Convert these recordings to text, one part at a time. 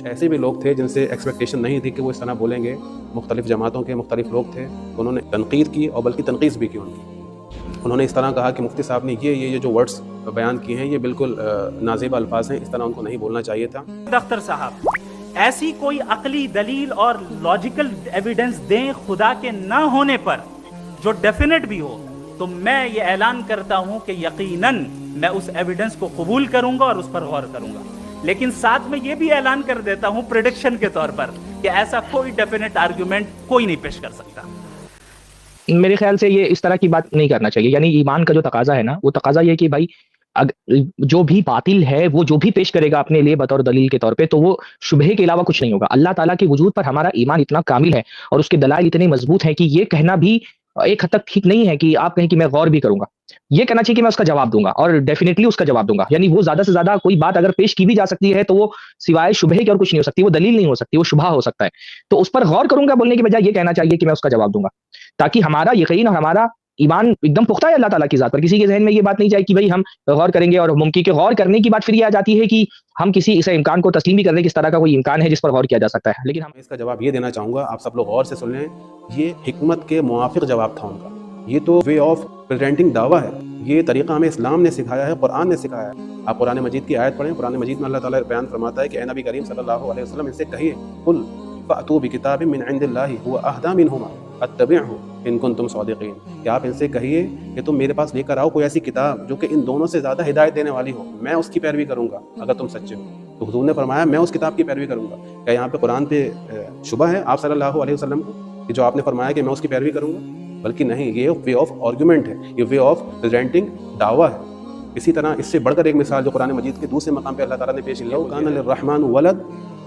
ایسے بھی لوگ تھے جن سے ایکسپیکٹیشن نہیں تھی کہ وہ اس طرح بولیں گے، مختلف جماعتوں کے مختلف لوگ تھے، انہوں نے تنقید کی اور بلکہ تنقید بھی کی ان کی۔ انہوں نے اس طرح کہا کہ مفتی صاحب نے یہ جو ورڈز بیان کیے ہیں یہ بالکل نازیبہ الفاظ ہیں، اس طرح ان کو نہیں بولنا چاہیے تھا۔ اختر صاحب ایسی کوئی عقلی دلیل اور لاجیکل ایویڈنس دیں خدا کے نہ ہونے پر جو ڈیفینیٹ بھی ہو، تو میں یہ اعلان کرتا ہوں کہ یقیناً میں اس ایویڈنس کو قبول کروں گا اور اس پر غور کروں گا، لیکن ساتھ میں یہ بھی اعلان کر دیتا ہوں پریڈکشن کے طور پر کہ ایسا کوئی ڈیفینیٹ آرگیومنٹ کوئی نہیں پیش کر سکتا۔ میرے خیال سے یہ اس طرح کی بات نہیں کرنا چاہیے، یعنی ایمان کا جو تقاضا ہے نا، وہ تقاضا یہ کہ بھائی جو بھی باطل ہے وہ جو بھی پیش کرے گا اپنے لیے بطور دلیل کے طور پہ، تو وہ شبہے کے علاوہ کچھ نہیں ہوگا۔ اللہ تعالیٰ کے وجود پر ہمارا ایمان اتنا کامل ہے اور اس کے دلائل اتنے مضبوط ہیں کہ یہ کہنا بھی ایک حد تک ٹھیک نہیں ہے کہ آپ کہیں کہ میں غور بھی کروں گا۔ یہ کہنا چاہیے کہ میں اس کا جواب دوں گا اور ڈیفینیٹلی اس کا جواب دوں گا، یعنی وہ زیادہ سے زیادہ کوئی بات اگر پیش کی بھی جا سکتی ہے تو وہ سوائے شبہے کے اور کچھ نہیں ہو سکتی، وہ دلیل نہیں ہو سکتی، وہ شبہ ہو سکتا ہے۔ تو اس پر غور کروں گا بولنے کی بجائے یہ کہنا چاہیے کہ میں اس کا جواب دوں گا، تاکہ ہمارا یقین اور ہمارا ایمان ایک دم پختہ ہے اللہ تعالیٰ کی ذات پر۔ کسی کے ذہن میں یہ بات نہیں جائے کہ بھائی ہم غور کریں گے، اور ممکن کہ غور کرنے کی بات پھر یہ آ جاتی ہے کہ ہم کسی اس امکان کو تسلیم بھی کر دیں کہ اس طرح کا کوئی امکان ہے جس پر غور کیا جا سکتا ہے، لیکن ہم اس کا جواب یہ دینا چاہوں گا، آپ سب لوگ غور سے سن لیں، یہ حکمت کے موافق جواب تھا ان کا۔ یہ تو وے آف پریزنٹنگ دعویٰ ہے، یہ طریقہ ہمیں اسلام نے سکھایا ہے، قرآن نے سکھایا ہے۔ آپ قرآن مجید کی آیت پڑھیں، قرآن مجید میں اللہ تعالیٰ بیان فرماتا ہے کہ اے نبی کریم صلی اللہ علیہ وسلم ان سے کہیے قل فأتوا بکتاب من عند اللہ هو اہدی منہما اتبعہ ان کنتم صادقین، کہ آپ ان سے کہیے کہ تم میرے پاس لے کر آؤ کوئی ایسی کتاب جو کہ ان دونوں سے زیادہ ہدایت دینے والی ہو، میں اس کی پیروی کروں گا اگر تم سچے ہو۔ تو حضور نے فرمایا میں اس کتاب کی پیروی کروں گا۔ کیا یہاں پہ قرآن پہ شبہ ہے آپ صلی اللہ علیہ وسلم کو کہ جو آپ نے فرمایا کہ میں اس کی پیروی کروں گا؟ بلکہ نہیں، یہ وے آف آرگومنٹ ہے، یہ وے آف پریزنٹنگ دعویٰ ہے۔ اسی طرح اس سے بڑھ کر ایک مثال جو قرآن مجید کے دوسرے مقام پہ اللہ تعالیٰ نے پیش کی، لو کان للرحمن ولد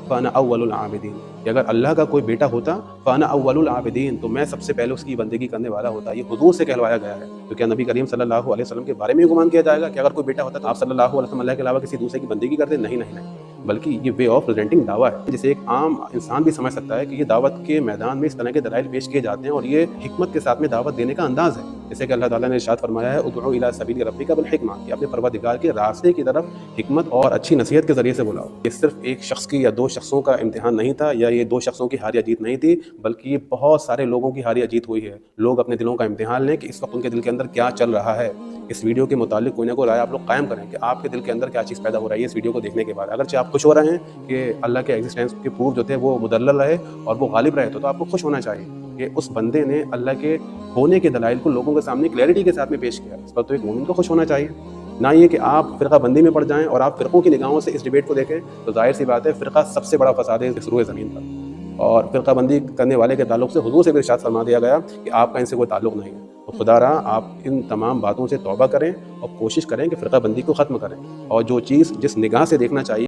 فانا اول العابدین، کہ اگر اللہ کا کوئی بیٹا ہوتا فانا اول العابدین، تو میں سب سے پہلے اس کی بندگی کرنے والا ہوتا۔ یہ حضور سے کہلوایا گیا ہے، تو کیا نبی کریم صلی اللہ علیہ وسلم کے بارے میں گمان کیا جائے گا کہ اگر کوئی بیٹا ہوتا تو آپ صلی اللہ علیہ وسلم اللہ کے علاوہ کسی دوسرے کی بندگی کرتے؟ نہیں نہیں نہیں، بلکہ یہ وے آف پریزنٹنگ دعویٰ ہے، جسے ایک عام انسان بھی سمجھ سکتا ہے کہ یہ دعوت کے میدان میں اس طرح کے دلائل پیش کیے جاتے ہیں اور یہ حکمت کے ساتھ میں دعوت دینے کا انداز ہے۔ جیسے کہ اللہ تعالیٰ نے ارشاد فرمایا ہے ادعو الی سبیل ربک بالحکمہ، کہ اپنے پروردگار کے راستے کی طرف حکمت اور اچھی نصیحت کے ذریعے سے بلاؤ۔ یہ صرف ایک شخص کی یا دو شخصوں کا امتحان نہیں تھا، یا یہ دو شخصوں کی ہار یا جیت نہیں تھی، بلکہ یہ بہت سارے لوگوں کی ہار یا جیت ہوئی ہے۔ لوگ اپنے دلوں کا امتحان لیں کہ اس وقت ان کے دل کے اندر کیا چل رہا ہے۔ اس ویڈیو کے متعلق کوئی نہ کوئی رائے آپ لوگ قائم کریں کہ آپ کے دل کے اندر کیا چیز پیدا ہو رہی ہے اس ویڈیو کو دیکھنے کے بعد۔ اگرچہ آپ خوش ہو رہے ہیں کہ اللہ کے ایگزسٹنس کے پروف جو تھے وہ مدلل رہے اور وہ غالب رہے، تو آپ کو خوش ہونا چاہیے کہ اس بندے نے اللہ کے ہونے کے دلائل کو لوگوں کے سامنے کلیئرٹی کے ساتھ میں پیش کیا۔ اس پر تو ایک مومن کو خوش ہونا چاہیے، نہ یہ کہ آپ فرقہ بندی میں پڑ جائیں اور آپ فرقوں کی نگاہوں سے اس ڈیبیٹ کو دیکھیں۔ تو ظاہر سی بات ہے فرقہ سب سے بڑا فساد ہے اس روئے زمین پر، اور فرقہ بندی کرنے والے کے تعلق سے حضور سے بھی ارشاد فرما دیا گیا کہ آپ کا ان سے کوئی تعلق نہیں ہے۔ تو خدا را آپ ان تمام باتوں سے توبہ کریں اور کوشش کریں کہ فرقہ بندی کو ختم کریں، اور جو چیز جس نگاہ سے دیکھنا چاہیے